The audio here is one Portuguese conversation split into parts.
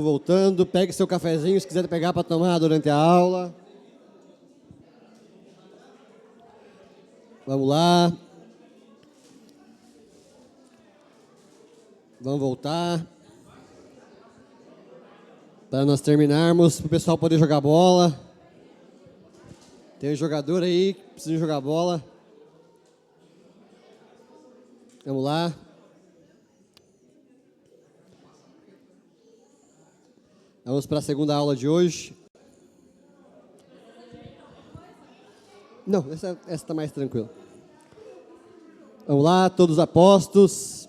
Voltando, pegue seu cafezinho se quiser pegar para tomar durante a aula. Vamos lá. Vamos voltar. Para nós terminarmos, para o pessoal poder jogar bola. Tem um jogador aí que precisa jogar bola. Vamos lá. Vamos para a segunda aula de hoje. Não, essa está mais tranquila. Vamos lá, todos os apostos.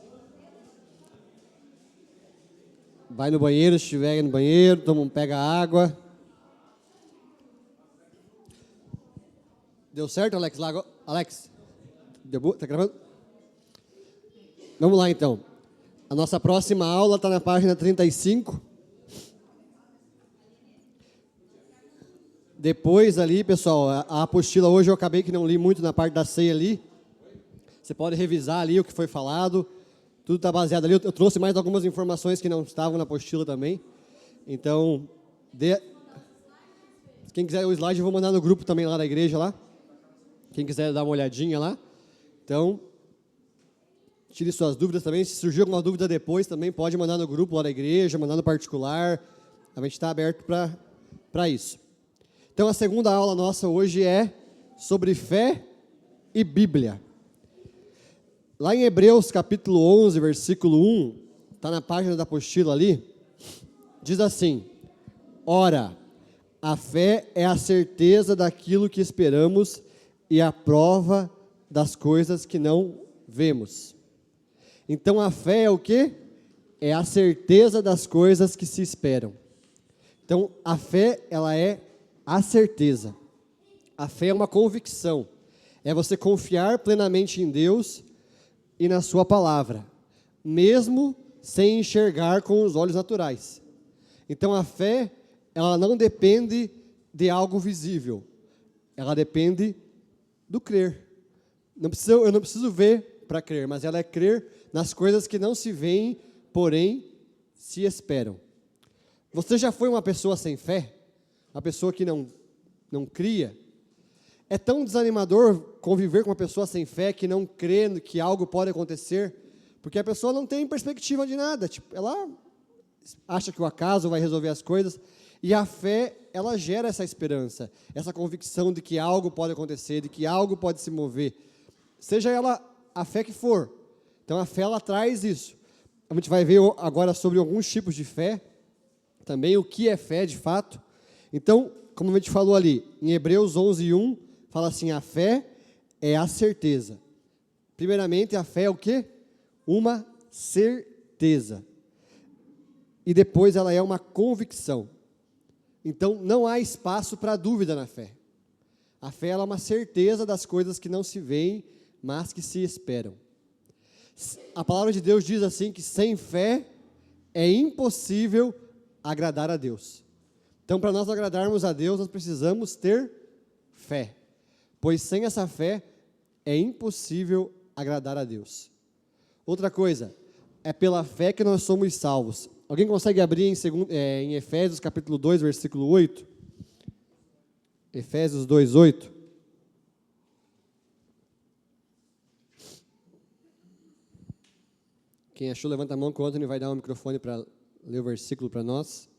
Vai no banheiro, se estiver no banheiro, pega água. Deu certo, Alex? Alex, tá gravando? Vamos lá, então. A nossa próxima aula está na página 35. Depois ali, pessoal, a apostila hoje eu acabei que não li muito na parte da ceia ali. Você pode revisar ali o que foi falado. Tudo está baseado ali. Eu trouxe mais algumas informações que não estavam na apostila também. Então, quem quiser o slide eu vou mandar no grupo também lá da igreja lá. Quem quiser dar uma olhadinha lá. Então, tire suas dúvidas também. Se surgir alguma dúvida depois também, pode mandar no grupo lá da igreja, mandar no particular. A gente está aberto para isso. Então, a segunda aula nossa hoje é sobre fé e Bíblia. Lá em Hebreus, capítulo 11, versículo 1, está na página da apostila ali, diz assim: Ora, a fé é a certeza daquilo que esperamos e a prova das coisas que não vemos. Então, a fé é o quê? É a certeza das coisas que se esperam. Então, a fé, ela é a certeza. A fé é uma convicção. É você confiar plenamente em Deus e na sua palavra, mesmo sem enxergar com os olhos naturais. Então a fé, ela não depende de algo visível. Ela depende do crer. Eu não preciso ver para crer, mas ela é crer nas coisas que não se veem, porém se esperam. Você já foi uma pessoa sem fé? Uma pessoa que não cria? É tão desanimador conviver com uma pessoa sem fé, que não crê que algo pode acontecer, porque a pessoa não tem perspectiva de nada. Tipo, ela acha que o acaso vai resolver as coisas, e a fé, ela gera essa esperança, essa convicção de que algo pode acontecer, de que algo pode se mover, seja ela a fé que for. Então a fé, ela traz isso. A gente vai ver agora sobre alguns tipos de fé, também o que é fé de fato. Então, como a gente falou ali, em Hebreus 11, 1, fala assim: a fé é a certeza. Primeiramente, a fé é o quê? Uma certeza. E depois ela é uma convicção. Então, não há espaço para dúvida na fé. A fé, ela é uma certeza das coisas que não se veem, mas que se esperam. A palavra de Deus diz assim, que sem fé é impossível agradar a Deus. Então, para nós agradarmos a Deus, nós precisamos ter fé, pois sem essa fé é impossível agradar a Deus. Outra coisa, é pela fé que nós somos salvos. Alguém consegue abrir em Efésios capítulo 2, versículo 8? Efésios 2, 8. Quem achou, levanta a mão, que o Antônio vai dar um microfone para ler o versículo para nós.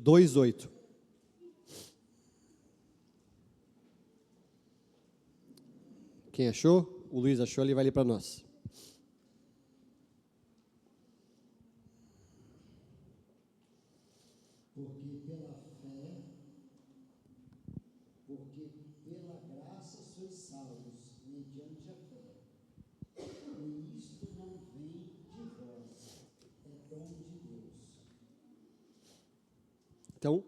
2:8. Quem achou? O Luiz achou, ele vai ler para nós. Porque pela graça sois salvos, mediante a fé. E isto não vem de vós, é dom de Deus. Então,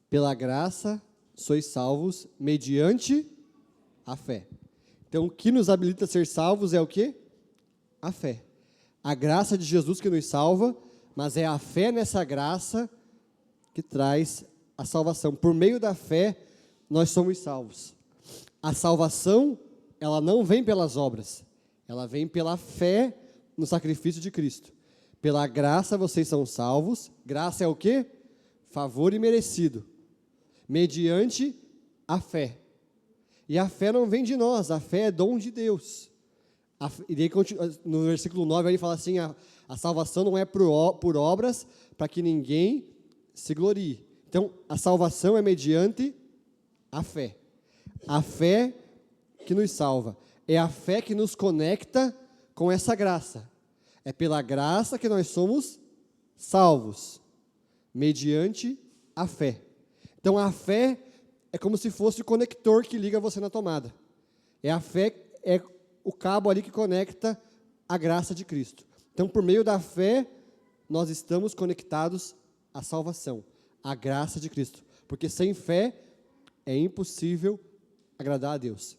pela graça sois salvos mediante a fé. Então, o que nos habilita a ser salvos é o quê? A fé. A graça de Jesus que nos salva, mas é a fé nessa graça que traz a salvação. Por meio da fé, nós somos salvos. A salvação, ela não vem pelas obras, ela vem pela fé no sacrifício de Cristo. Pela graça vocês são salvos. Graça é o quê? Favor imerecido. Mediante a fé. E a fé não vem de nós, a fé é dom de Deus. E daí, no versículo 9, ele fala assim, a salvação não é por obras, para que ninguém se glorie. Então, a salvação é mediante a fé. A fé que nos salva. É a fé que nos conecta com essa graça. É pela graça que nós somos salvos, mediante a fé. Então, a fé é como se fosse o conector que liga você na tomada. A fé é o cabo ali que conecta a graça de Cristo. Então, por meio da fé, nós estamos conectados à salvação, à graça de Cristo. Porque sem fé é impossível agradar a Deus.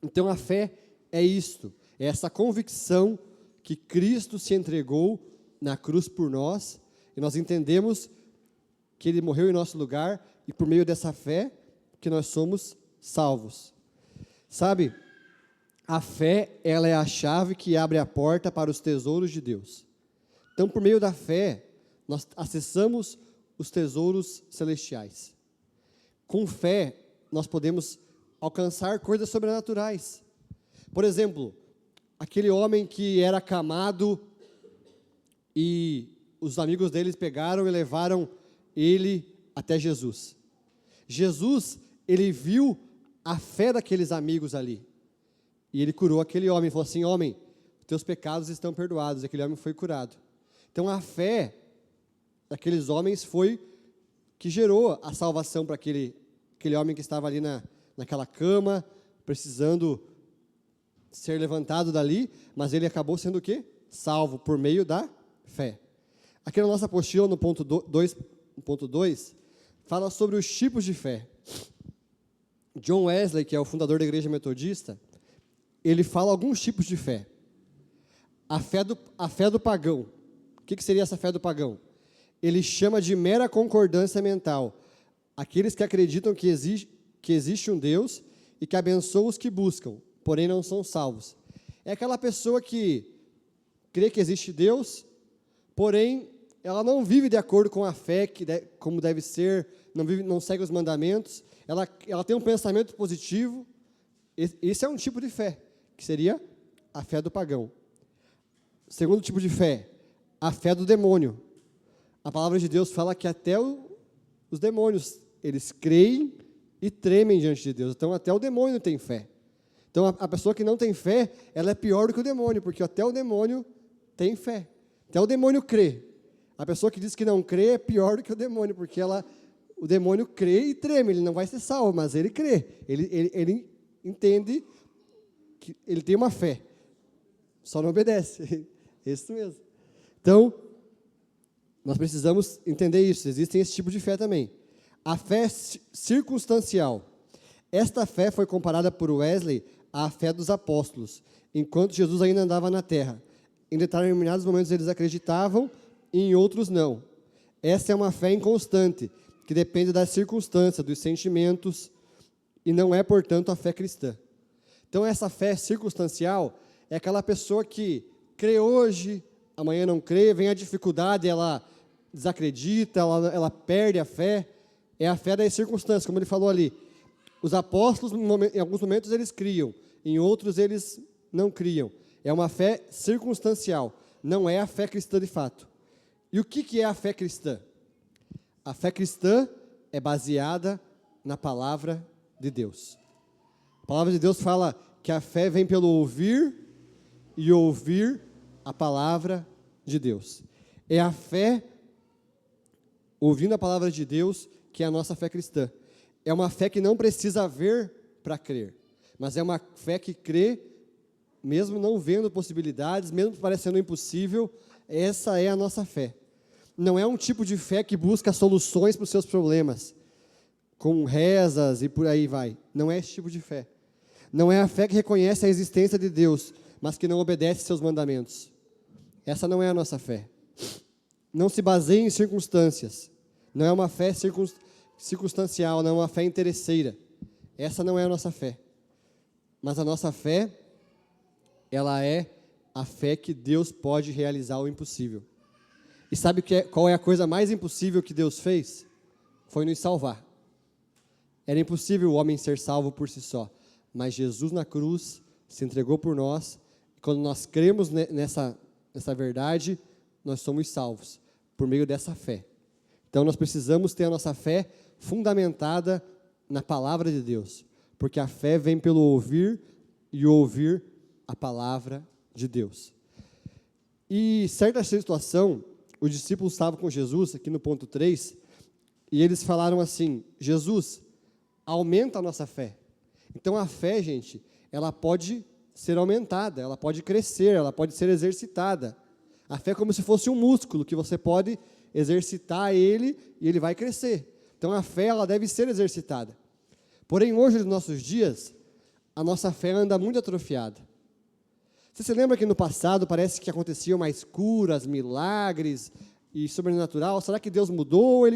Então, a fé é isto, é essa convicção que Cristo se entregou na cruz por nós, e nós entendemos que Ele morreu em nosso lugar, e por meio dessa fé, que nós somos salvos. Sabe, a fé, ela é a chave que abre a porta para os tesouros de Deus. Então, por meio da fé, nós acessamos os tesouros celestiais. Com fé, nós podemos alcançar coisas sobrenaturais. Por exemplo, aquele homem que era acamado e os amigos deles pegaram e levaram ele até Jesus. Jesus, ele viu a fé daqueles amigos ali. E ele curou aquele homem, falou assim, homem, teus pecados estão perdoados. Aquele homem foi curado. Então, a fé daqueles homens foi que gerou a salvação para aquele homem que estava ali naquela cama, precisando ser levantado dali, mas ele acabou sendo o quê? Salvo por meio da fé. Aqui na nossa apostila, no ponto 2, fala sobre os tipos de fé. John Wesley, que é o fundador da Igreja Metodista, ele fala alguns tipos de fé. A fé do pagão. O que seria essa fé do pagão? Ele chama de mera concordância mental. Aqueles que acreditam que existe um Deus e que abençoa os que buscam, porém não são salvos. É aquela pessoa que crê que existe Deus, porém ela não vive de acordo com a fé, como deve ser, não segue os mandamentos, ela tem um pensamento positivo. Esse é um tipo de fé, que seria a fé do pagão. Segundo tipo de fé, a fé do demônio. A palavra de Deus fala que até os demônios, eles creem e tremem diante de Deus. Então, até o demônio tem fé. Então, a pessoa que não tem fé, ela é pior do que o demônio, porque até o demônio tem fé. Até o demônio crê. A pessoa que diz que não crê é pior do que o demônio, porque o demônio crê e treme, ele não vai ser salvo, mas ele crê. Ele entende que ele tem uma fé, só não obedece. É isso mesmo. Então, nós precisamos entender isso. Existem esse tipo de fé também. A fé circunstancial. Esta fé foi comparada por Wesley à fé dos apóstolos, enquanto Jesus ainda andava na terra. Em determinados momentos eles acreditavam, e em outros não. Essa é uma fé inconstante, que depende das circunstâncias, dos sentimentos, e não é, portanto, a fé cristã. Então, essa fé circunstancial é aquela pessoa que crê hoje, amanhã não crê, vem a dificuldade, ela desacredita, ela perde a fé. É a fé das circunstâncias, como ele falou ali. Os apóstolos, em alguns momentos, eles criam, em outros, eles não criam. É uma fé circunstancial, não é a fé cristã de fato. E o que é a fé cristã? A fé cristã é baseada na palavra de Deus. A palavra de Deus fala que a fé vem pelo ouvir e ouvir a palavra de Deus. É a fé, ouvindo a palavra de Deus, que é a nossa fé cristã. É uma fé que não precisa ver para crer, mas é uma fé que crê, mesmo não vendo possibilidades, mesmo parecendo impossível. Essa é a nossa fé. Não é um tipo de fé que busca soluções para os seus problemas, com rezas e por aí vai. Não é esse tipo de fé. Não é a fé que reconhece a existência de Deus, mas que não obedece seus mandamentos. Essa não é a nossa fé. Não se baseia em circunstâncias. Não é uma fé circunstancial, não é uma fé interesseira. Essa não é a nossa fé. Mas a nossa fé, ela é a fé que Deus pode realizar o impossível. E sabe qual é a coisa mais impossível que Deus fez? Foi nos salvar. Era impossível o homem ser salvo por si só, mas Jesus na cruz se entregou por nós. E quando nós cremos nessa verdade, nós somos salvos por meio dessa fé. Então nós precisamos ter a nossa fé fundamentada na palavra de Deus, porque a fé vem pelo ouvir e ouvir a palavra de Deus. E certa situação, os discípulos estavam com Jesus, aqui no ponto 3, e eles falaram assim: Jesus, aumenta a nossa fé. Então a fé, gente, ela pode ser aumentada, ela pode crescer, ela pode ser exercitada. A fé é como se fosse um músculo que você pode exercitar ele e ele vai crescer. Então a fé, ela deve ser exercitada. Porém, hoje, nos nossos dias, a nossa fé anda muito atrofiada. Você se lembra que no passado parece que aconteciam mais curas, milagres e sobrenatural? Será que Deus mudou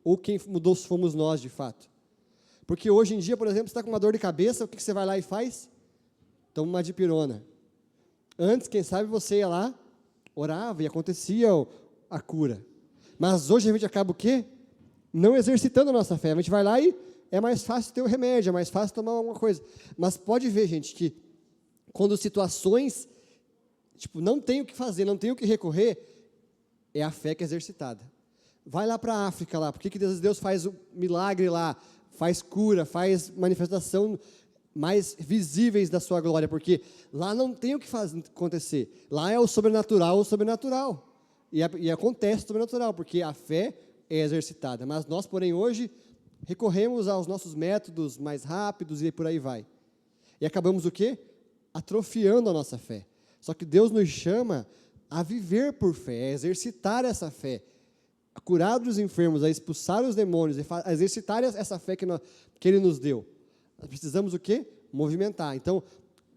ou quem mudou fomos nós de fato? Porque hoje em dia, por exemplo, você está com uma dor de cabeça, o que você vai lá e faz? Toma uma dipirona. Antes, quem sabe, você ia lá, orava e acontecia a cura. Mas hoje a gente acaba o quê? Não exercitando a nossa fé. A gente vai lá e é mais fácil ter o remédio, é mais fácil tomar alguma coisa. Mas pode ver, gente, que quando situações, não tem o que fazer, não tem o que recorrer, é a fé que é exercitada. Vai lá para a África, lá, por que Deus faz o milagre lá, faz cura, faz manifestação mais visíveis da sua glória? Porque lá não tem o que acontecer. Lá é o sobrenatural, E acontece o sobrenatural, porque a fé é exercitada. Mas nós, porém, hoje, recorremos aos nossos métodos mais rápidos e por aí vai. E acabamos o quê? Atrofiando a nossa fé. Só que Deus nos chama a viver por fé, a exercitar essa fé, a curar os enfermos, a expulsar os demônios, a exercitar essa fé que Ele nos deu. Nós precisamos o quê? Movimentar. Então,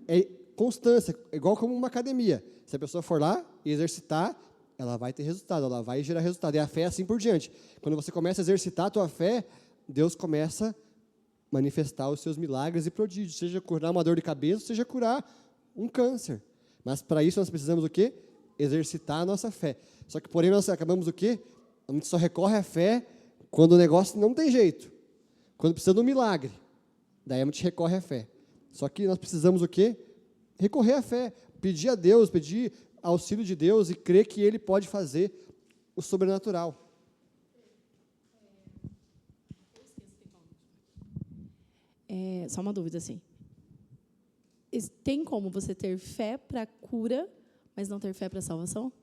é constância, igual como uma academia. Se a pessoa for lá e exercitar, ela vai ter resultado, ela vai gerar resultado. E a fé é assim por diante. Quando você começa a exercitar a tua fé, Deus começa a manifestar os seus milagres e prodígios, seja curar uma dor de cabeça, seja curar um câncer. Mas para isso nós precisamos o quê? Exercitar a nossa fé. Só que, porém, nós acabamos o quê? A gente só recorre à fé quando o negócio não tem jeito. Quando precisa de um milagre. Daí a gente recorre à fé. Só que nós precisamos o quê? Recorrer à fé. Pedir a Deus, pedir auxílio de Deus e crer que Ele pode fazer o sobrenatural. Só uma dúvida, assim. Tem como você ter fé para cura, mas não ter fé para salvação?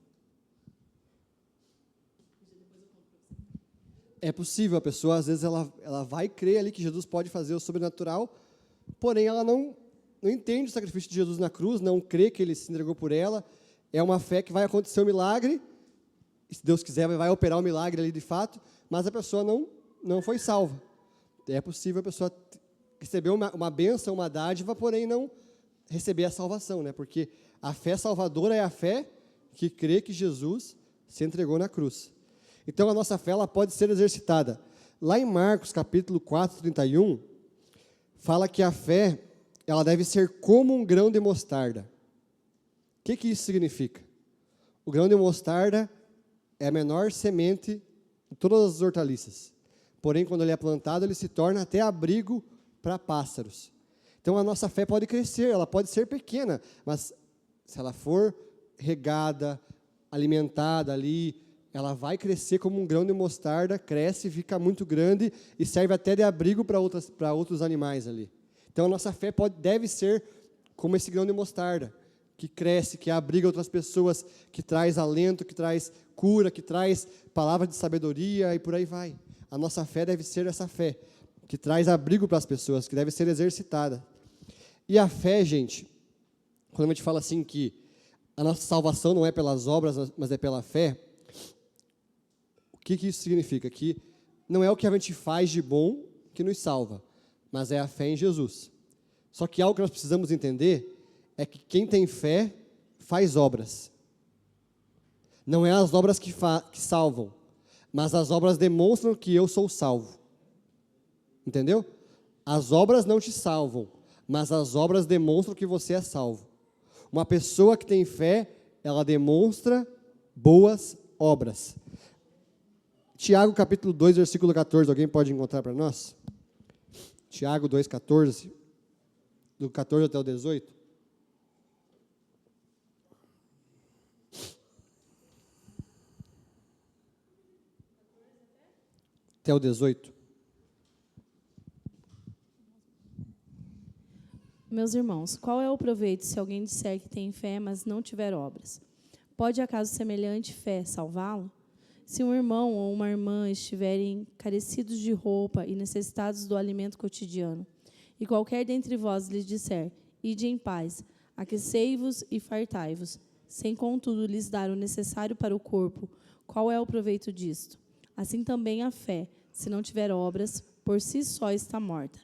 É possível, a pessoa, às vezes, ela vai crer ali que Jesus pode fazer o sobrenatural, porém, ela não entende o sacrifício de Jesus na cruz, não crê que Ele se entregou por ela. É uma fé que vai acontecer um milagre, e, se Deus quiser, vai operar um milagre ali de fato, mas a pessoa não foi salva. É possível a pessoa receber uma bênção, uma dádiva, porém não receber a salvação, né? Porque a fé salvadora é a fé que crê que Jesus se entregou na cruz. Então, a nossa fé ela pode ser exercitada. Lá em Marcos, capítulo 4, 31, fala que a fé ela deve ser como um grão de mostarda. O que isso significa? O grão de mostarda é a menor semente de todas as hortaliças. Porém, quando ele é plantado, ele se torna até abrigo para pássaros. Então, a nossa fé pode crescer, ela pode ser pequena, mas se ela for regada, alimentada ali, ela vai crescer como um grão de mostarda, cresce, fica muito grande e serve até de abrigo para outros animais ali. Então, a nossa fé deve ser como esse grão de mostarda, que cresce, que abriga outras pessoas, que traz alento, que traz cura, que traz palavra de sabedoria e por aí vai. A nossa fé deve ser essa fé, que traz abrigo para as pessoas, que deve ser exercitada. E a fé, gente, quando a gente fala assim que a nossa salvação não é pelas obras, mas é pela fé, o que isso significa? Que não é o que a gente faz de bom que nos salva, mas é a fé em Jesus. Só que algo que nós precisamos entender é que quem tem fé faz obras. Não é as obras que salvam, mas as obras demonstram que eu sou salvo. Entendeu? As obras não te salvam, mas as obras demonstram que você é salvo. Uma pessoa que tem fé, ela demonstra boas obras. Tiago, capítulo 2, versículo 14. Alguém pode encontrar para nós? Tiago 2, 14. Do 14 até o 18. Até o 18. Meus irmãos, qual é o proveito se alguém disser que tem fé, mas não tiver obras? Pode acaso semelhante fé salvá-lo? Se um irmão ou uma irmã estiverem carecidos de roupa e necessitados do alimento cotidiano, e qualquer dentre vós lhes disser, ide em paz, aquecei-vos e fartai-vos, sem contudo lhes dar o necessário para o corpo, qual é o proveito disto? Assim também a fé, se não tiver obras, por si só está morta.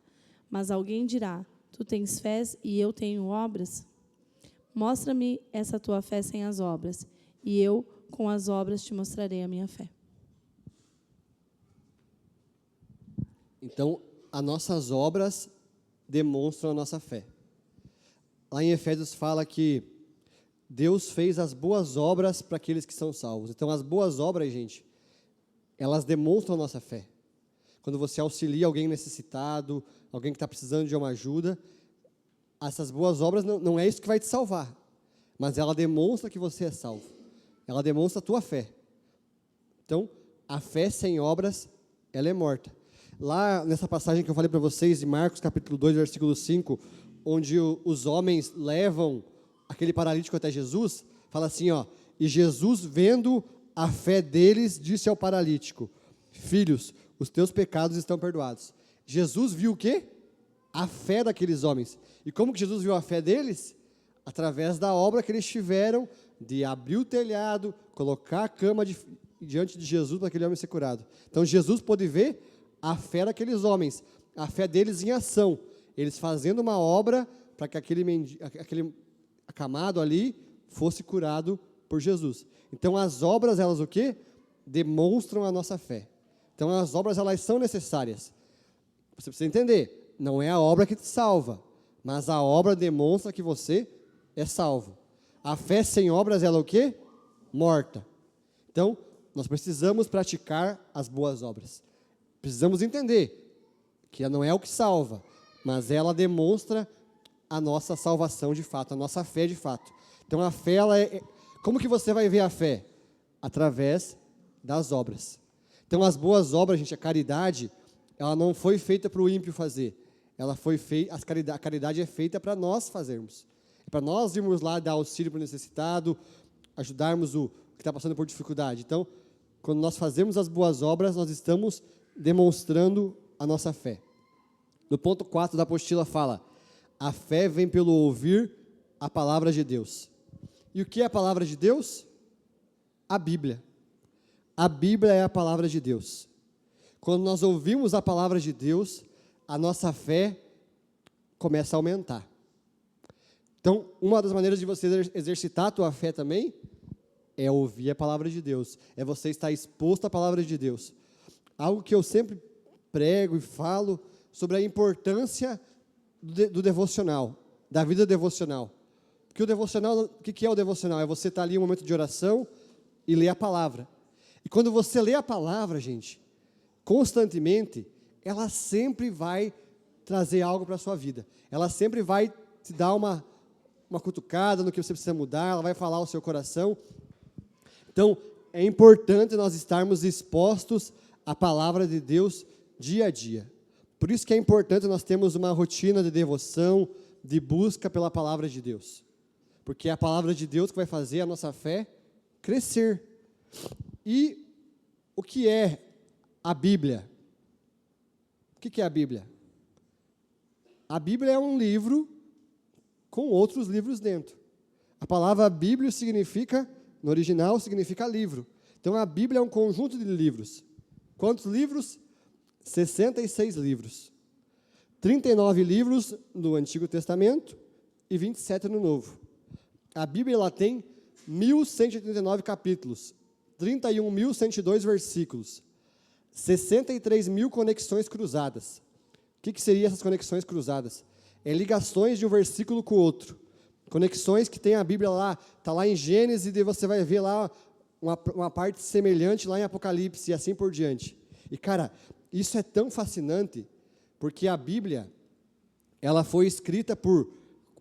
Mas alguém dirá, tu tens fé e eu tenho obras? Mostra-me essa tua fé sem as obras, e eu, com as obras, te mostrarei a minha fé. Então, as nossas obras demonstram a nossa fé. Lá em Efésios fala que Deus fez as boas obras para aqueles que são salvos. Então, as boas obras, gente, elas demonstram a nossa fé. Quando você auxilia alguém necessitado, alguém que está precisando de uma ajuda, essas boas obras não é isso que vai te salvar, mas ela demonstra que você é salvo. Ela demonstra a tua fé. Então, a fé sem obras, ela é morta. Lá nessa passagem que eu falei para vocês, de Marcos capítulo 2, versículo 5, onde os homens levam aquele paralítico até Jesus, fala assim, ó, e Jesus, vendo a fé deles, disse ao paralítico, filhos, os teus pecados estão perdoados. Jesus viu o quê? A fé daqueles homens. E como que Jesus viu a fé deles? Através da obra que eles tiveram de abrir o telhado, colocar a cama diante de Jesus para aquele homem ser curado. Então Jesus pôde ver a fé daqueles homens, a fé deles em ação, eles fazendo uma obra para que aquele acamado ali fosse curado por Jesus. Então as obras, elas o quê? Demonstram a nossa fé. Então as obras, elas são necessárias. Você precisa entender, não é a obra que te salva, mas a obra demonstra que você é salvo. A fé sem obras, ela é o quê? Morta. Então, nós precisamos praticar as boas obras. Precisamos entender que não é o que salva, mas ela demonstra a nossa salvação de fato, a nossa fé de fato. Então, a fé, ela é... Como que você vai ver a fé? Através das obras. Então, as boas obras, gente, a caridade, ela não foi feita para o ímpio fazer. Ela foi feita, a caridade é feita para nós fazermos. É para nós irmos lá dar auxílio para o necessitado, ajudarmos o que está passando por dificuldade. Então, quando nós fazemos as boas obras, nós estamos demonstrando a nossa fé. No ponto 4 da apostila fala, a fé vem pelo ouvir a palavra de Deus. E o que é a palavra de Deus? A Bíblia. A Bíblia é a palavra de Deus. Quando nós ouvimos a palavra de Deus, a nossa fé começa a aumentar. Então, uma das maneiras de você exercitar a tua fé também é ouvir a palavra de Deus, é você estar exposto à palavra de Deus. Algo que eu sempre prego e falo sobre a importância do devocional, da vida devocional. Porque o devocional, o que é o devocional? É você estar ali em um momento de oração e ler a palavra. E quando você lê a palavra, gente, constantemente, ela sempre vai trazer algo para a sua vida. Ela sempre vai te dar uma cutucada no que você precisa mudar, ela vai falar ao seu coração. Então, é importante nós estarmos expostos à palavra de Deus dia a dia. Por isso que é importante nós termos uma rotina de devoção, de busca pela palavra de Deus. Porque é a palavra de Deus que vai fazer a nossa fé crescer. E o que é a Bíblia? O que é a Bíblia? A Bíblia é um livro com outros livros dentro. A palavra Bíblia significa, no original, significa livro. Então, a Bíblia é um conjunto de livros. Quantos livros? 66 livros. 39 livros no Antigo Testamento e 27 no Novo. A Bíblia ela tem 1.189 capítulos, 31.102 versículos, 63.000 conexões cruzadas. O que seriam essas conexões cruzadas? É ligações de um versículo com o outro. Conexões que tem a Bíblia lá, está lá em Gênesis, e você vai ver lá uma parte semelhante lá em Apocalipse e assim por diante. E, cara, isso é tão fascinante, porque a Bíblia, ela foi escrita por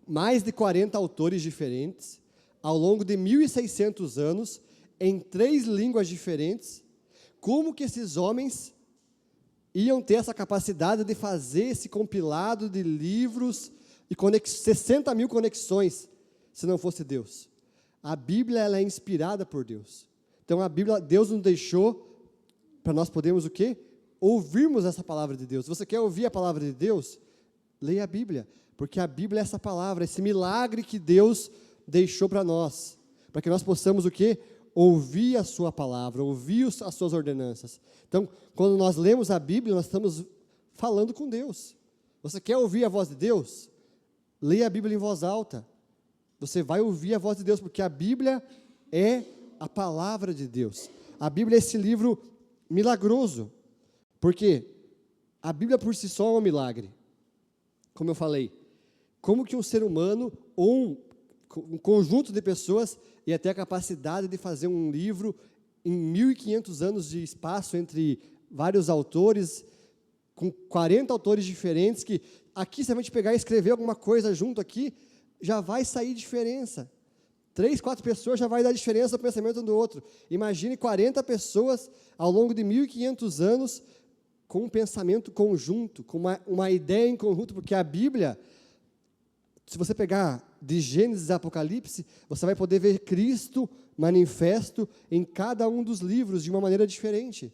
mais de 40 autores diferentes, ao longo de 1.600 anos, em 3 línguas diferentes. Como que esses homens iam ter essa capacidade de fazer esse compilado de livros e 60 mil conexões, se não fosse Deus? A Bíblia, ela é inspirada por Deus. Então, a Bíblia, Deus nos deixou para nós podermos o quê? Ouvirmos essa palavra de Deus. Se você quer ouvir a palavra de Deus, leia a Bíblia, porque a Bíblia é essa palavra, esse milagre que Deus deixou para nós, para que nós possamos o quê? Ouvir a sua palavra, ouvir as suas ordenanças. Então, quando nós lemos a Bíblia, nós estamos falando com Deus. Você quer ouvir a voz de Deus? Leia a Bíblia em voz alta. Você vai ouvir a voz de Deus, porque a Bíblia é a palavra de Deus. A Bíblia é esse livro milagroso, porque a Bíblia por si só é um milagre. Como eu falei, como que um ser humano ou um conjunto de pessoas ia ter a capacidade de fazer um livro em 1.500 anos de espaço entre vários autores, com 40 autores diferentes, que aqui se a gente pegar e escrever alguma coisa junto aqui, já vai sair diferença. 3, 4 pessoas já vai dar diferença no pensamento um do outro. Imagine 40 pessoas ao longo de 1.500 anos com um pensamento conjunto, com uma ideia em conjunto, porque a Bíblia, se você pegar de Gênesis a Apocalipse, você vai poder ver Cristo manifesto em cada um dos livros de uma maneira diferente.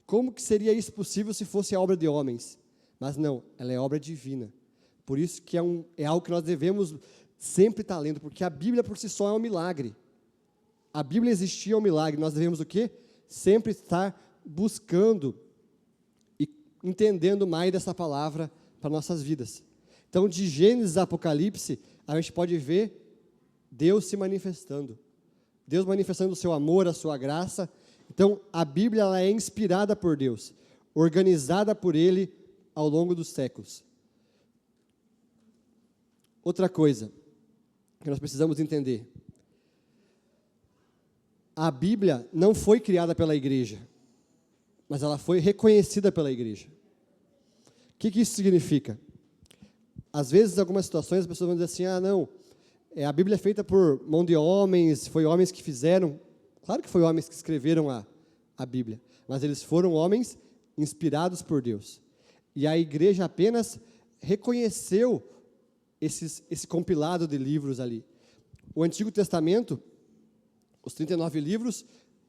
Como que seria isso possível se fosse a obra de homens? Mas não, ela é obra divina. Por isso que é algo que nós devemos sempre estar lendo, porque a Bíblia por si só é um milagre. A Bíblia existia é um milagre. Nós devemos o quê? Sempre estar buscando e entendendo mais dessa palavra para nossas vidas. Então, de Gênesis a Apocalipse, a gente pode ver Deus se manifestando. Deus manifestando o seu amor, a sua graça. Então, a Bíblia ela é inspirada por Deus, organizada por Ele ao longo dos séculos. Outra coisa que nós precisamos entender. A Bíblia não foi criada pela igreja, mas ela foi reconhecida pela igreja. O que isso significa? Às vezes, em algumas situações, as pessoas vão dizer assim, não, a Bíblia é feita por mão de homens, foi homens que fizeram. Claro que foi homens que escreveram a Bíblia, mas eles foram homens inspirados por Deus. E a igreja apenas reconheceu esse compilado de livros ali. O Antigo Testamento, os 39 livros,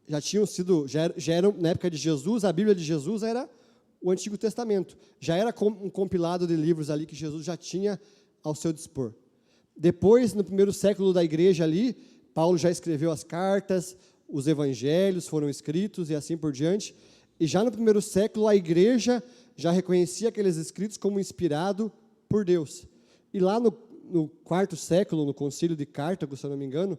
já eram, na época de Jesus, a Bíblia de Jesus era o Antigo Testamento. Já era um compilado de livros ali que Jesus já tinha ao seu dispor. Depois, no primeiro século da igreja ali, Paulo já escreveu as cartas, os evangelhos foram escritos e assim por diante. E já no primeiro século, a igreja já reconhecia aqueles escritos como inspirado por Deus. E lá no quarto século, no concílio de Cartago, se eu não me engano,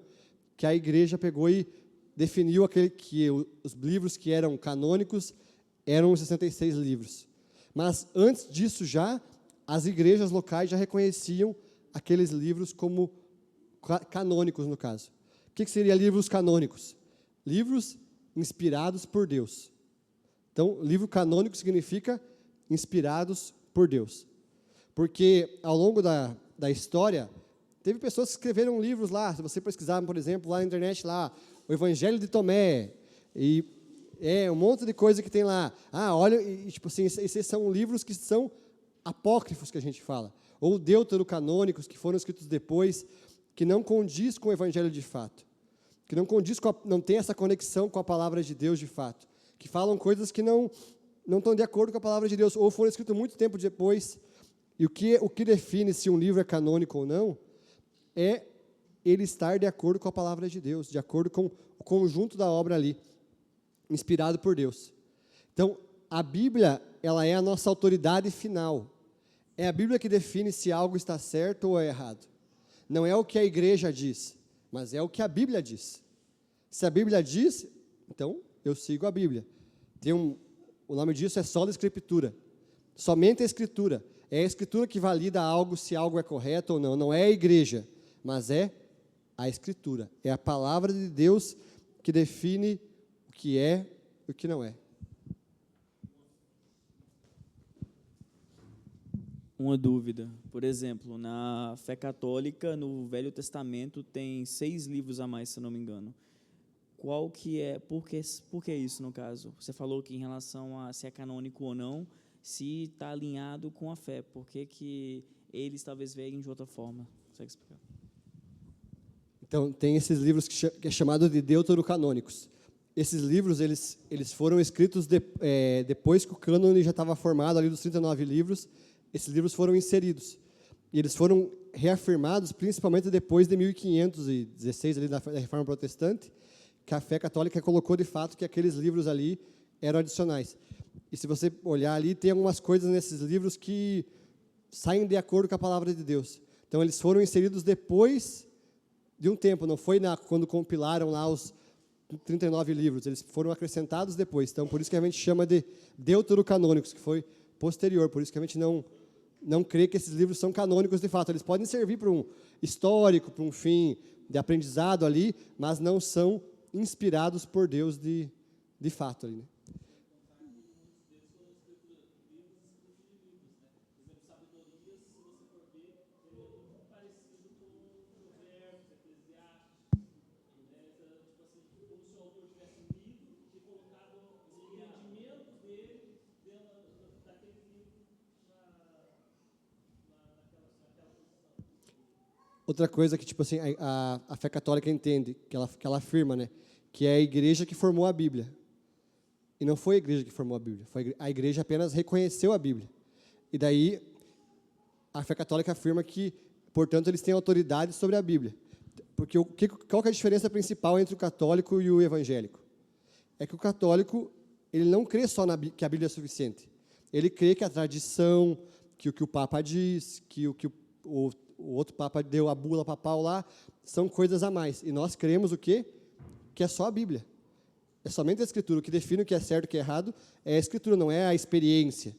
que a igreja pegou e definiu que os livros que eram canônicos eram os 66 livros. Mas antes disso já, as igrejas locais já reconheciam aqueles livros como canônicos, no caso. O que seria livros canônicos? Livros inspirados por Deus. Então, livro canônico significa inspirados por Deus. Porque ao longo da história, teve pessoas que escreveram livros lá, se você pesquisar, por exemplo, lá na internet, lá, o Evangelho de Tomé, e um monte de coisa que tem lá. Olha, tipo assim, esses são livros que são apócrifos, que a gente fala, ou deuterocanônicos, que foram escritos depois, que não condiz com o Evangelho de fato, que não condiz não tem essa conexão com a palavra de Deus de fato, que falam coisas que não estão de acordo com a palavra de Deus, ou foram escritos muito tempo depois. E o que define se um livro é canônico ou não é ele estar de acordo com a palavra de Deus, de acordo com o conjunto da obra ali, inspirado por Deus. Então, a Bíblia, ela é a nossa autoridade final. É a Bíblia que define se algo está certo ou é errado. Não é o que a igreja diz, mas é o que a Bíblia diz. Se a Bíblia diz, então eu sigo a Bíblia. O nome disso é sola escritura. Somente a Escritura. É a Escritura que valida algo, se algo é correto ou não. Não é a igreja, mas é a Escritura. É a palavra de Deus que define o que é e o que não é. Uma dúvida. Por exemplo, na fé católica, no Velho Testamento, tem 6 livros a mais, se eu não me engano. Qual que é, por que isso, no caso? Você falou que em relação a se é canônico ou não, se está alinhado com a fé, por que eles talvez veem de outra forma? Consegue explicar? Então, tem esses livros que é chamado de deuterocanônicos. Esses livros, eles foram escritos depois que o cânone já estava formado, ali dos 39 livros, esses livros foram inseridos. E eles foram reafirmados, principalmente depois de 1516, ali da Reforma Protestante, que a fé católica colocou, de fato, que aqueles livros ali eram adicionais. E se você olhar ali, tem algumas coisas nesses livros que saem de acordo com a palavra de Deus. Então, eles foram inseridos depois de um tempo, não foi quando compilaram lá os 39 livros, eles foram acrescentados depois. Então, por isso que a gente chama de deuterocanônicos, que foi posterior, por isso que a gente não crê que esses livros são canônicos de fato. Eles podem servir para um histórico, para um fim de aprendizado ali, mas não são inspirados por Deus de fato ali, né? Outra coisa que, tipo assim, a fé católica entende, que ela afirma, né, que é a igreja que formou a Bíblia. E não foi a igreja que formou a Bíblia, a igreja apenas reconheceu a Bíblia. E daí, a fé católica afirma que, portanto, eles têm autoridade sobre a Bíblia. Porque qual que é a diferença principal entre o católico e o evangélico? É que o católico, ele não crê só que a Bíblia é suficiente. Ele crê que a tradição, que o que o Papa diz, que o que o outro Papa deu a bula papal lá, são coisas a mais. E nós cremos o quê? Que é só a Bíblia. É somente a Escritura. O que define o que é certo e o que é errado é a Escritura, não é a experiência.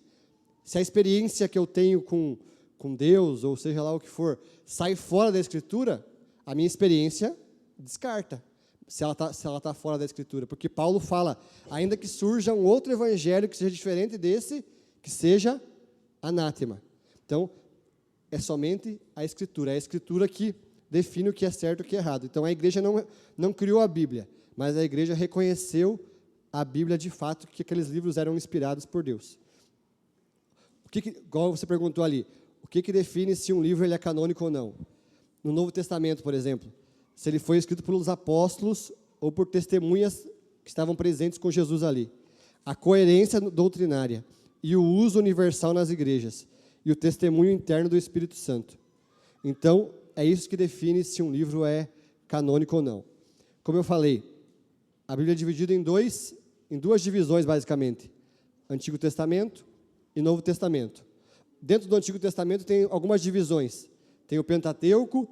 Se a experiência que eu tenho com Deus, ou seja lá o que for, sai fora da Escritura, a minha experiência descarta, se ela tá fora da Escritura. Porque Paulo fala, ainda que surja um outro evangelho que seja diferente desse, que seja anátema. Então, é somente a Escritura. É a Escritura que define o que é certo e o que é errado. Então, a igreja não criou a Bíblia, mas a igreja reconheceu a Bíblia de fato, que aqueles livros eram inspirados por Deus. Igual você perguntou ali, o que define se um livro ele é canônico ou não? No Novo Testamento, por exemplo, se ele foi escrito pelos apóstolos ou por testemunhas que estavam presentes com Jesus ali. A coerência doutrinária e o uso universal nas igrejas e o testemunho interno do Espírito Santo. Então, é isso que define se um livro é canônico ou não. Como eu falei, a Bíblia é dividida em duas divisões, basicamente. Antigo Testamento e Novo Testamento. Dentro do Antigo Testamento tem algumas divisões. Tem o Pentateuco,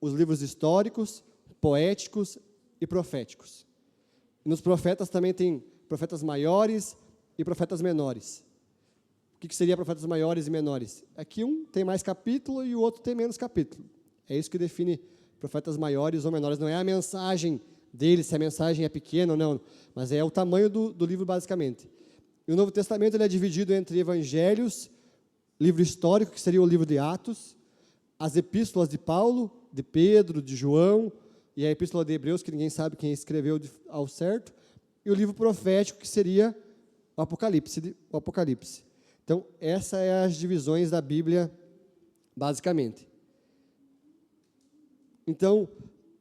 os livros históricos, poéticos e proféticos. E nos profetas também tem profetas maiores e profetas menores. O que seria profetas maiores e menores? Aqui um tem mais capítulo e o outro tem menos capítulo. É isso que define profetas maiores ou menores. Não é a mensagem deles, se a mensagem é pequena ou não, mas é o tamanho do livro, basicamente. E o Novo Testamento ele é dividido entre evangelhos, livro histórico, que seria o livro de Atos, as epístolas de Paulo, de Pedro, de João, e a epístola de Hebreus, que ninguém sabe quem escreveu ao certo, e o livro profético, que seria o Apocalipse. Então, essas são as divisões da Bíblia, basicamente. Então,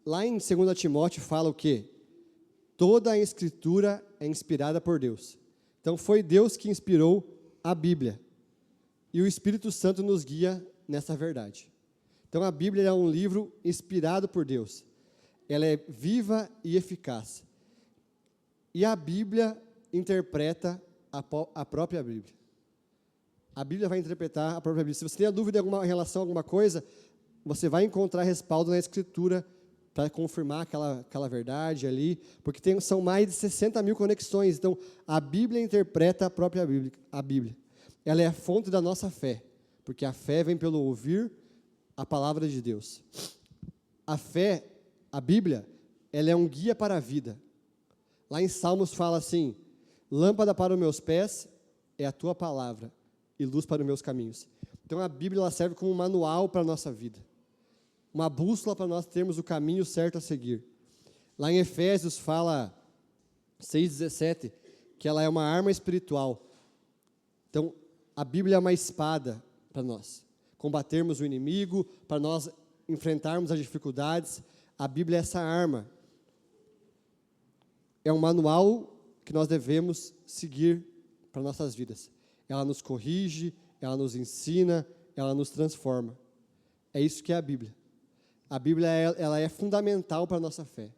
lá em 2 Timóteo fala o quê? Toda a Escritura é inspirada por Deus. Então, foi Deus que inspirou a Bíblia. E o Espírito Santo nos guia nessa verdade. Então, a Bíblia é um livro inspirado por Deus. Ela é viva e eficaz. E a Bíblia interpreta a própria Bíblia. A Bíblia vai interpretar a própria Bíblia. Se você tem a dúvida em relação a alguma coisa, você vai encontrar respaldo na Escritura para confirmar aquela verdade ali, porque são mais de 60 mil conexões. Então, a Bíblia interpreta a própria Bíblia. A Bíblia. Ela é a fonte da nossa fé, porque a fé vem pelo ouvir a palavra de Deus. A fé, a Bíblia, ela é um guia para a vida. Lá em Salmos fala assim: lâmpada para os meus pés é a tua palavra e luz para os meus caminhos. Então a Bíblia ela serve como um manual para a nossa vida, uma bússola para nós termos o caminho certo a seguir. Lá em Efésios fala 6,17 que ela é uma arma espiritual. Então a Bíblia é uma espada para nós combatermos o inimigo, para nós enfrentarmos as dificuldades. A Bíblia é essa arma. É um manual que nós devemos seguir para nossas vidas. Ela nos corrige, ela nos ensina, ela nos transforma. É isso que é a Bíblia. A Bíblia ela é fundamental para a nossa fé.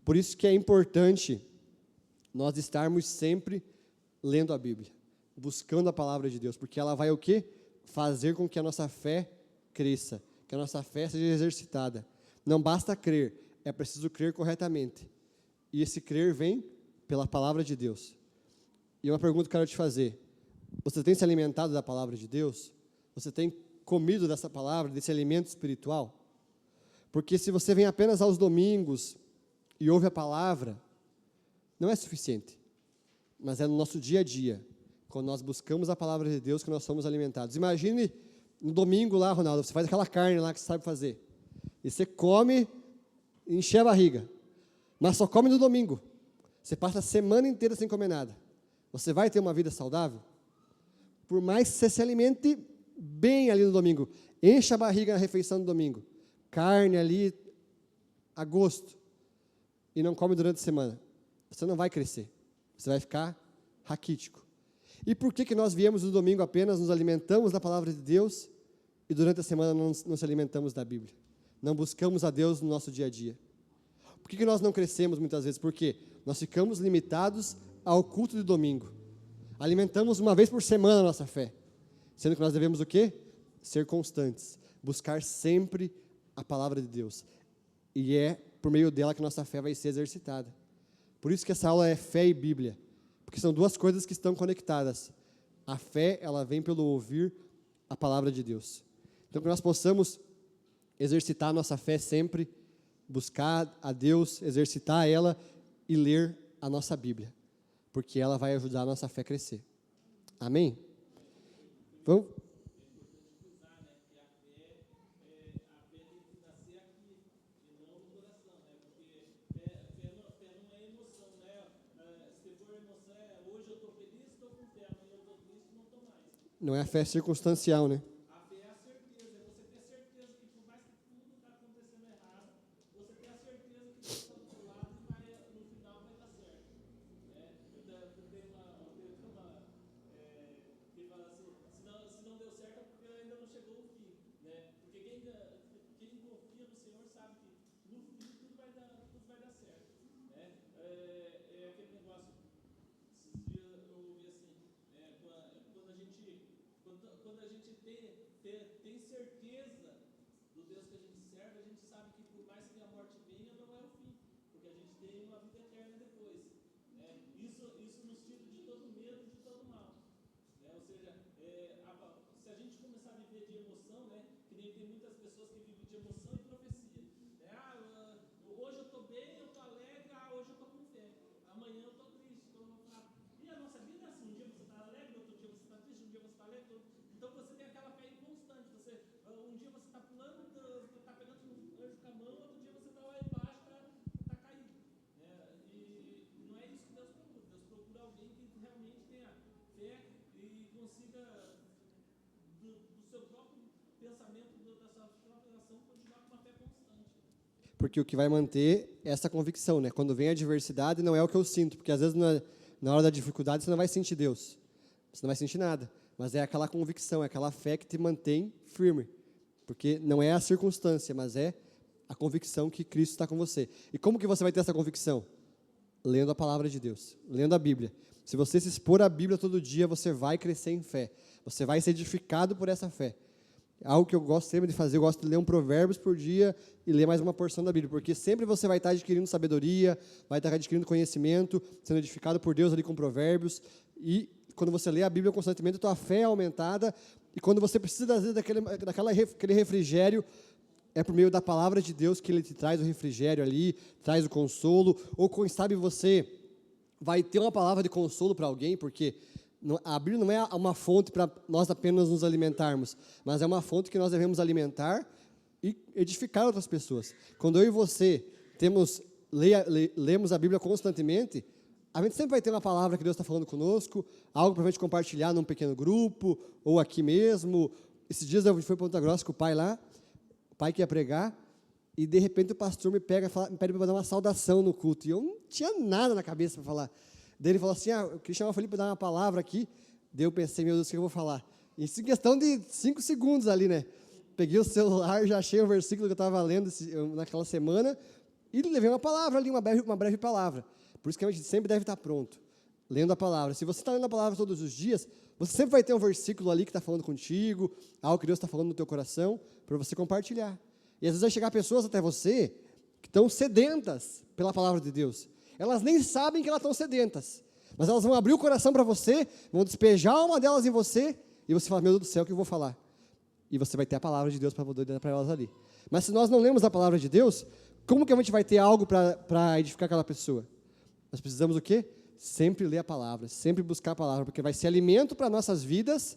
Por isso que é importante nós estarmos sempre lendo a Bíblia, buscando a palavra de Deus, porque ela vai o quê? Fazer com que a nossa fé cresça, que a nossa fé seja exercitada. Não basta crer, é preciso crer corretamente. E esse crer vem pela palavra de Deus. E uma pergunta que eu quero te fazer: você tem se alimentado da palavra de Deus? Você tem comido dessa palavra, desse alimento espiritual? Porque se você vem apenas aos domingos e ouve a palavra, não é suficiente. Mas é no nosso dia a dia, quando nós buscamos a palavra de Deus, que nós somos alimentados. Imagine no domingo lá, Ronaldo, você faz aquela carne lá que você sabe fazer. E você come e enche a barriga. Mas só come no domingo. Você passa a semana inteira sem comer nada. Você vai ter uma vida saudável? Por mais que você se alimente bem ali no domingo, enche a barriga na refeição do domingo, carne ali a gosto, e não come durante a semana, você não vai crescer. Você vai ficar raquítico. E por que nós viemos no domingo apenas, nos alimentamos da palavra de Deus e durante a semana não nos alimentamos da Bíblia? Não buscamos a Deus no nosso dia a dia. Por que nós não crescemos muitas vezes? Porque nós ficamos limitados ao culto de domingo. Alimentamos uma vez por semana a nossa fé. Sendo que nós devemos o quê? Ser constantes. Buscar sempre a palavra de Deus. E é por meio dela que nossa fé vai ser exercitada. Por isso que essa aula é fé e Bíblia. Porque são duas coisas que estão conectadas. A fé, ela vem pelo ouvir a palavra de Deus. Então, que nós possamos exercitar a nossa fé sempre, buscar a Deus, exercitar ela e ler a nossa Bíblia. Porque ela vai ajudar a nossa fé a crescer. Amém? Vamos? Não é a fé circunstancial, né? A fé é a certeza, é você ter certeza que por mais que tudo está acontecendo errado, você ter a certeza que Deus está do seu lado e no final vai dar certo. Tem uma que fala assim, se não deu certo é porque ainda não chegou o fim. Né? Porque quem confia no Senhor sabe que no fim tudo vai dar certo. Né? É aquele negócio, esses dias eu ouvi assim, quando a gente tem certeza do Deus que a gente serve, a gente sabe que por mais que a morte venha, não é o fim, porque a gente tem uma vida eterna depois. Né? Isso nos tira de todo medo, de todo mal. Né? Ou seja, se a gente começar a viver de emoção, né? Que nem tem muitas pessoas que vivem de emoção e profecia. Né? Hoje eu estou bem, eu estou alegre, hoje eu estou com fé. Amanhã eu estou triste, estou fraco. E a nossa vida é assim, um dia você está alegre, outro dia você está triste, um dia você está alegre, então você tem aquela fé inconstante. Um dia você está pulando, está pegando um anjo com a mão, outro dia você está lá embaixo, está caído. E não é isso que Deus procura. Deus procura alguém que realmente tenha fé e consiga, do seu próprio pensamento, da sua própria ação, continuar com uma fé constante. Porque o que vai manter é essa convicção, né? Quando vem a adversidade, não é o que eu sinto, porque às vezes na hora da dificuldade você não vai sentir Deus, você não vai sentir nada, mas é aquela convicção, é aquela fé que te mantém firme, porque não é a circunstância, mas é a convicção que Cristo está com você. E como que você vai ter essa convicção? Lendo a palavra de Deus, lendo a Bíblia. Se você se expor à Bíblia todo dia, você vai crescer em fé, você vai ser edificado por essa fé. Algo que eu gosto sempre de fazer, eu gosto de ler um Provérbios por dia e ler mais uma porção da Bíblia, porque sempre você vai estar adquirindo sabedoria, vai estar adquirindo conhecimento, sendo edificado por Deus ali com Provérbios, e quando você lê a Bíblia constantemente, a tua fé é aumentada, e quando você precisa, às vezes, daquele refrigério, é por meio da palavra de Deus que Ele te traz o refrigério ali, traz o consolo, ou quem sabe você vai ter uma palavra de consolo para alguém, porque a Bíblia não é uma fonte para nós apenas nos alimentarmos, mas é uma fonte que nós devemos alimentar e edificar outras pessoas. Quando eu e você lemos a Bíblia constantemente, a gente sempre vai ter uma palavra que Deus está falando conosco, algo para a gente compartilhar num pequeno grupo, ou aqui mesmo. Esses dias eu fui para Ponta Grossa com o pai lá, o pai que ia pregar, e de repente o pastor me pede para dar uma saudação no culto, e eu não tinha nada na cabeça para falar. Daí ele falou assim, eu queria chamar o Felipe para dar uma palavra aqui. Daí eu pensei, meu Deus, o que eu vou falar? Isso em questão de 5 segundos ali, né? Peguei o celular, já achei o versículo que eu estava lendo naquela semana, e levei uma palavra ali, uma breve palavra. Por isso que a gente sempre deve estar pronto, lendo a palavra. Se você está lendo a palavra todos os dias, você sempre vai ter um versículo ali que está falando contigo, algo que Deus está falando no teu coração, para você compartilhar. E às vezes vai chegar pessoas até você que estão sedentas pela palavra de Deus. Elas nem sabem que elas estão sedentas, mas elas vão abrir o coração para você, vão despejar uma delas em você, e você fala, meu Deus do céu, o que eu vou falar? E você vai ter a palavra de Deus para poder dar para elas ali. Mas se nós não lemos a palavra de Deus, como que a gente vai ter algo para edificar aquela pessoa? Nós precisamos o quê? Sempre ler a palavra, sempre buscar a palavra, porque vai ser alimento para nossas vidas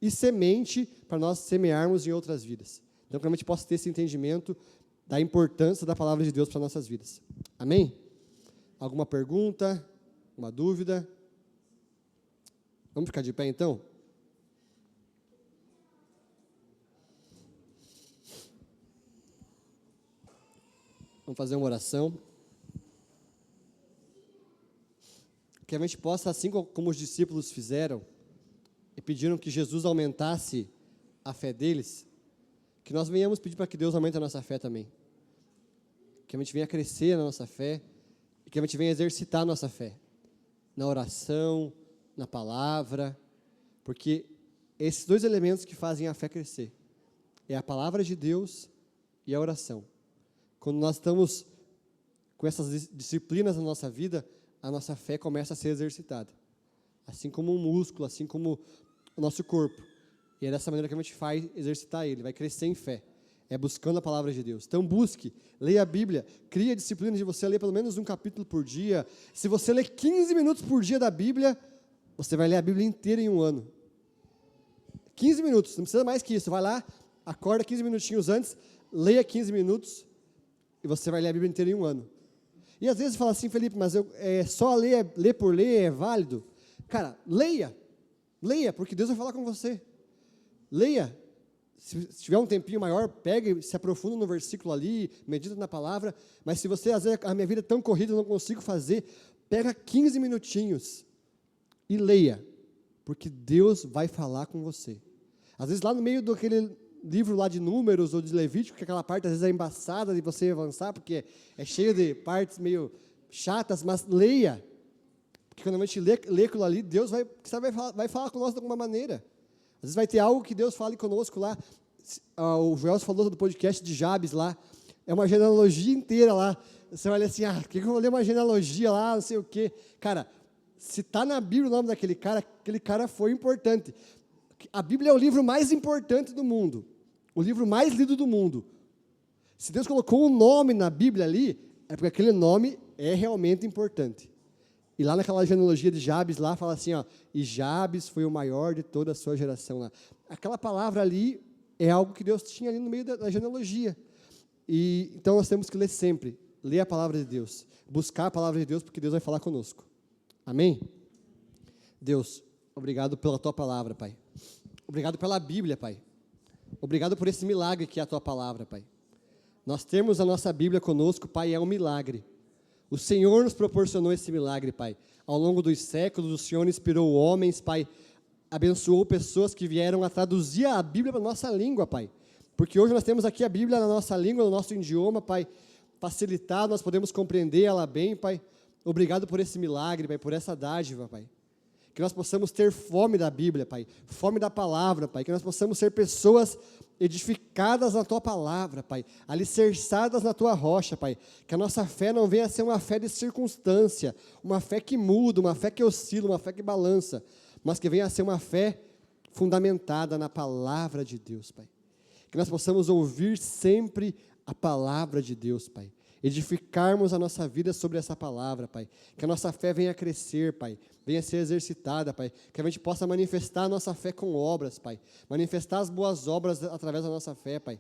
e semente para nós semearmos em outras vidas. Então, que a gente possa ter esse entendimento da importância da palavra de Deus para nossas vidas. Amém? Alguma pergunta? Uma dúvida? Vamos ficar de pé, então? Vamos fazer uma oração. Que a gente possa, assim como os discípulos fizeram, e pediram que Jesus aumentasse a fé deles, que nós venhamos pedir para que Deus aumente a nossa fé também. Que a gente venha crescer na nossa fé, e que a gente venha exercitar a nossa fé, na oração, na palavra, porque esses 2 elementos que fazem a fé crescer, é a palavra de Deus e a oração. Quando nós estamos com essas disciplinas na nossa vida, a nossa fé começa a ser exercitada. Assim como um músculo, assim como o nosso corpo. E é dessa maneira que a gente faz exercitar ele, vai crescer em fé. É buscando a palavra de Deus. Então busque, leia a Bíblia, crie a disciplina de você ler pelo menos um capítulo por dia. Se você ler 15 minutos por dia da Bíblia, você vai ler a Bíblia inteira em um ano. 15 minutos, não precisa mais que isso. Vai lá, acorda 15 minutinhos antes, leia 15 minutos, e você vai ler a Bíblia inteira em um ano. E às vezes fala assim, Felipe, mas só ler por ler é válido? Cara, leia, porque Deus vai falar com você. Leia, se tiver um tempinho maior, pega e se aprofunda no versículo ali, medita na palavra, mas se você, às vezes, a minha vida é tão corrida, eu não consigo fazer, pega 15 minutinhos e leia, porque Deus vai falar com você. Às vezes lá no meio daquele livro lá de Números ou de Levítico, que aquela parte às vezes é embaçada de você avançar, porque é cheio de partes meio chatas, mas leia, porque quando a gente lê aquilo ali, Deus vai falar conosco de alguma maneira. Às vezes vai ter algo que Deus fale conosco lá. O Joel falou do podcast de Jabes lá, é uma genealogia inteira lá. Você vai ler assim, por que eu vou ler uma genealogia lá, não sei o quê. Cara, se está na Bíblia o nome daquele cara foi importante. A Bíblia é o livro mais importante do mundo, o livro mais lido do mundo. Se Deus colocou um nome na Bíblia ali, é porque aquele nome é realmente importante. E lá naquela genealogia de Jabes, lá fala assim, e Jabes foi o maior de toda a sua geração lá. Aquela palavra ali é algo que Deus tinha ali no meio da genealogia. E então nós temos que ler sempre, ler a palavra de Deus, buscar a palavra de Deus, porque Deus vai falar conosco. Amém? Deus, obrigado pela tua palavra, Pai. Obrigado pela Bíblia, Pai. Obrigado por esse milagre que é a tua palavra, Pai. Nós temos a nossa Bíblia conosco, Pai, é um milagre. O Senhor nos proporcionou esse milagre, Pai. Ao longo dos séculos, o Senhor inspirou homens, Pai, abençoou pessoas que vieram a traduzir a Bíblia para a nossa língua, Pai. Porque hoje nós temos aqui a Bíblia na nossa língua, no nosso idioma, Pai, facilitado, nós podemos compreender ela bem, Pai. Obrigado por esse milagre, Pai, por essa dádiva, Pai. Que nós possamos ter fome da Bíblia, Pai, fome da palavra, Pai, que nós possamos ser pessoas edificadas na Tua palavra, Pai, alicerçadas na Tua rocha, Pai, que a nossa fé não venha a ser uma fé de circunstância, uma fé que muda, uma fé que oscila, uma fé que balança, mas que venha a ser uma fé fundamentada na palavra de Deus, Pai. Que nós possamos ouvir sempre a palavra de Deus, Pai, edificarmos a nossa vida sobre essa palavra, Pai. Que a nossa fé venha crescer, Pai. Venha ser exercitada, Pai. Que a gente possa manifestar a nossa fé com obras, Pai. Manifestar as boas obras através da nossa fé, Pai.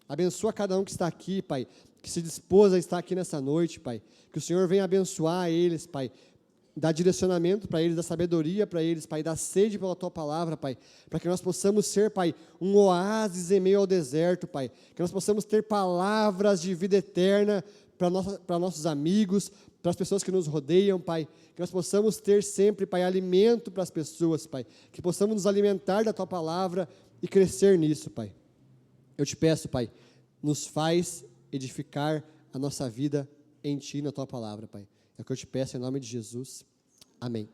Abençoa cada um que está aqui, Pai. Que se dispôs a estar aqui nessa noite, Pai. Que o Senhor venha abençoar eles, Pai. Dar direcionamento para eles, dar sabedoria para eles, Pai. Dar sede pela Tua palavra, Pai. Para que nós possamos ser, Pai, um oásis em meio ao deserto, Pai. Que nós possamos ter palavras de vida eterna para nossos amigos, para as pessoas que nos rodeiam, Pai. Que nós possamos ter sempre, Pai, alimento para as pessoas, Pai. Que possamos nos alimentar da Tua palavra e crescer nisso, Pai. Eu te peço, Pai, nos faz edificar a nossa vida em Ti, na Tua palavra, Pai. É o que eu te peço em nome de Jesus. Amém.